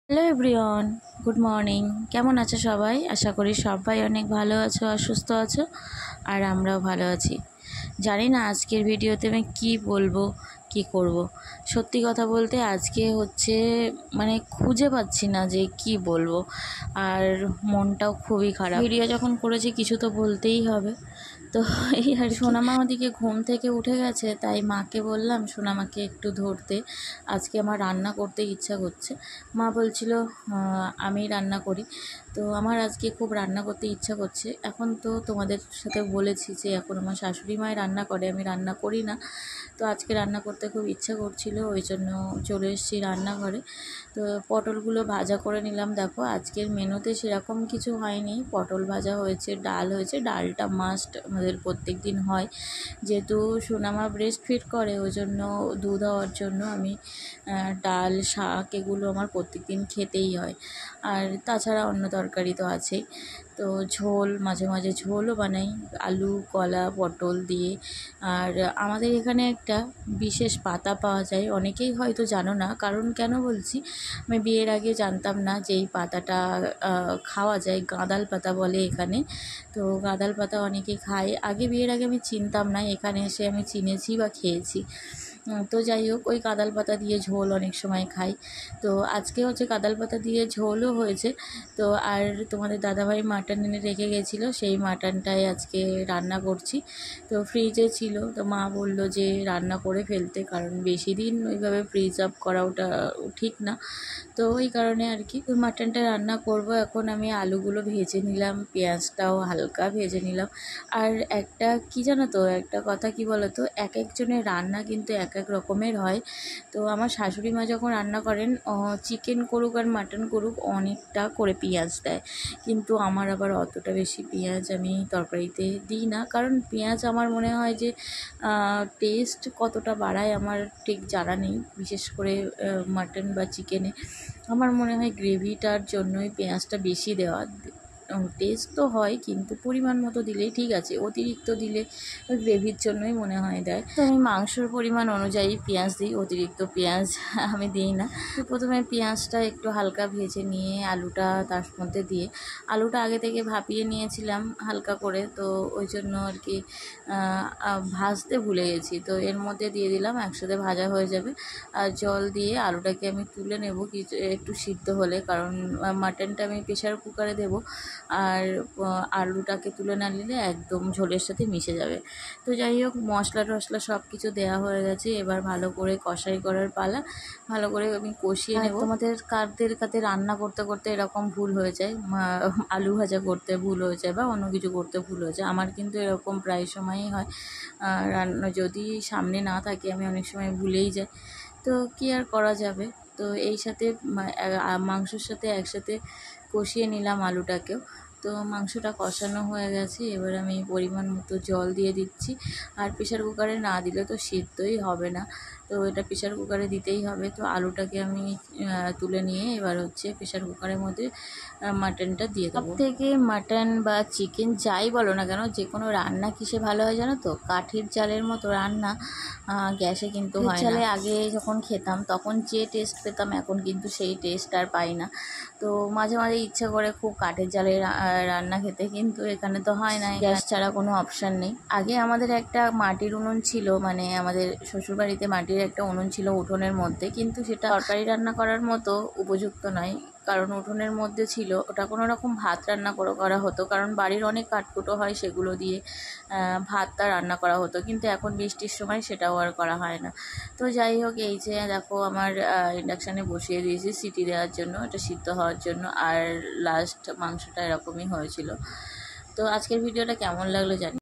Hello everyone, good morning. কেমন আছো সবাই? আশা করি সবাই অনেক ভালো আছো আর সুস্থ আছো, আর আমরাও ভালো আছি। জানি না আজকের ভিডিওতে আমি কি বলবো, কি করব। সত্যি কথা বলতে আজকে হচ্ছে খুঁজে পাচ্ছি না যে কি বলবো, আর মনটাও খুবই খারাপ। ভিডিও যখন করেছি কিছু তো বলতেই হবে। তো এই আর সোনামা ওদিকে ঘুম থেকে উঠে গেছে, তাই মাকে বললাম সোনামাকে একটু ধরতে। আজকে আমার রান্না করতে ইচ্ছা করছে। মা বলছিল আমি রান্না করি, তো আমার আজকে খুব রান্না করতে ইচ্ছা করছে। এখন তো তোমাদের সাথে বলেছি যে এখন আমার শাশুড়ি মাই রান্না করে, আমি রান্না করি না। তো আজকে রান্না করতে খুব ইচ্ছা করছিল, ওই জন্য চলে এসেছি রান্নাঘরে। তো পটলগুলো ভাজা করে নিলাম। দেখো আজকের মেনুতে সেরকম কিছু হয়নি, পটল ভাজা হয়েছে, ডাল হয়েছে। ডালটা মাস্ট আমাদের প্রত্যেক দিন হয়, যেহেতু সোনামা ব্রেস্ট ফিড করে ওই জন্য দুধ হওয়ার জন্য আমি ডাল শাক এগুলো আমার প্রত্যেক দিন খেতেই হয়। আর তাছাড়া অন্য তরকারি তো আছেই। তো ঝোল, মাঝে মাঝে ঝোলও বানাই আলু কলা পটল দিয়ে। আর আমাদের এখানে একটা বিশেষ পাতা পাওয়া যায়, অনেকেই হয়তো জানো না। কারণ কেন বলছি, আমি বিয়ের আগে জানতাম না যে এই পাতাটা খাওয়া যায়। গাঁদাল পাতা বলে এখানে। তো গাঁদাল পাতা অনেকেই খায়, আগে বিয়ের আগে আমি চিনতাম না, এখানে এসে আমি চিনেছি বা খেয়েছি। তো যাই হোক, ওই কাঁদাল পাতা দিয়ে ঝোল অনেক সময় খাই। তো আজকে হচ্ছে কাঁদাল পাতা দিয়ে ঝোলও হয়েছে। তো আর তোমাদের দাদাভাই মাটন এনে রেখে গেছিলো, সেই মাটনটাই আজকে রান্না করছি। তো ফ্রিজে ছিল, তো মা বললো যে রান্না করে ফেলতে, কারণ বেশি দিন ওইভাবে ফ্রিজ আপ করা ওটা ঠিক না। তো ওই কারণে আর কি ওই মাটনটা রান্না করব। এখন আমি আলুগুলো ভেজে নিলাম, পেঁয়াজটাও হালকা ভেজে নিলাম। আর একটা কি জানো তো, একটা কথা কি বলো তো, এক একজনের রান্না কিন্তু এক এক রকমের হয়। তো আমার শাশুড়ি মা যখন রান্না করেন, চিকেন করুক আর মাটন করুক, অনেকটা করে পেঁয়াজ দেয়। কিন্তু আমার আবার অতটা বেশি পেঁয়াজ আমি তরকারিতে দিই না, কারণ পেঁয়াজ আমার মনে হয় যে টেস্ট কতটা বাড়ায় আমার ঠিক জানা নেই। বিশেষ করে মাটন বা চিকেনে আমার মনে হয় গ্রেভিটার জন্যই পেঁয়াজটা বেশি দেওয়া। টেস্ট তো হয় কিন্তু পরিমাণ মতো দিলেই ঠিক আছে, অতিরিক্ত দিলে ওই গ্রেভির জন্যই মনে হয় দেয়। তো আমি মাংসর পরিমাণ অনুযায়ী পেঁয়াজ দিই, অতিরিক্ত পেঁয়াজ আমি দিই না। তো প্রথমে পেঁয়াজটা একটু হালকা ভেজে নিয়ে আলুটা তার মধ্যে দিয়ে, আলুটা আগে থেকে ভাপিয়ে নিয়েছিলাম হালকা করে, তো ওই জন্য আর কি ভাজতে ভুলে গেছি। তো এর মধ্যে দিয়ে দিলাম, একসাথে ভাজা হয়ে যাবে। আর জল দিয়ে আলুটাকে আমি তুলে নেব কিছু একটু সিদ্ধ হলে, কারণ মাটনটা আমি প্রেশার কুকারে দেব। আর আলুটাকে তুলে না নিলে একদম ঝোলের সাথে মিশে যাবে। তো যাই হোক, মশলা টশলা সব কিছু দেওয়া হয়ে গেছে, এবার ভালো করে কষাই করার পালা। ভালো করে আমি কষিয়ে নেব। তোমাদের কাদের কাছে রান্না করতে করতে এরকম ভুল হয়ে যায়, আলু ভাজা করতে ভুল হয়ে যায় বা অন্য কিছু করতে ভুল হয়ে যায়, আমার কিন্তু এরকম প্রায় সময়ই হয়। রান্না যদি সামনে না থাকে আমি অনেক সময় ভুলেই যাই, তো কী আর করা যাবে। তো এই সাথে মাংসর সাথে একসাথে কষিয়ে নিলাম আলুটাকেও। তো মাংসটা কষানো হয়ে গেছে, এবার আমি পরিমাণ মতো জল দিয়ে দিচ্ছি। আর প্রেশার কুকারে না দিলে তো সিদ্ধই হবে না, তো এটা প্রেশার কুকারে দিতেই হবে। তো আলুটাকে আমি তুলে নিয়ে এবার হচ্ছে প্রেশার কুকারের মধ্যে মাটনটা দিয়ে দেবো। থেকে মাটন বা চিকেন যাই বলো না কেন, যে কোনো রান্না কিসে ভালো হয় জানো তো, কাঠের জালের মতো রান্না গ্যাসে কিন্তু হয় না। আগে যখন খেতাম তখন যে টেস্ট পেতাম, এখন কিন্তু সেই টেস্ট আর পাই না। তো মাঝে মাঝে ইচ্ছা করে খুব কাঠের জালে রান্না খেতে, কিন্তু এখানে তো হয় না, গ্যাস ছাড়া কোনো অপশান নেই। আগে আমাদের একটা মাটির উনুন ছিল, আমাদের শ্বশুরবাড়িতে মাটির একটা উনুন ছিল উঠোনের মধ্যে, কিন্তু সেটা তরকারি রান্না করার মতো উপযুক্ত নয়, কারণ উঠোনের মধ্যে ছিল ওটা কোনো রকম ভাত রান্না করা হতো, কারণ বাড়ির অনেক কাঠকুটো হয় সেগুলো দিয়ে ভাতটা রান্না করা হতো, কিন্তু এখন বৃষ্টির সময় সেটাও আর করা হয় না। তো যাই হোক, এই যে দেখো আমার ইন্ডাকশানে বসিয়ে দিয়েছি সিটি দেওয়ার জন্য, এটা সিদ্ধ হওয়ার জন্য। আর লাস্ট মাংসটা এরকমই হয়েছিল। তো আজকের ভিডিওটা কেমন লাগলো জানি।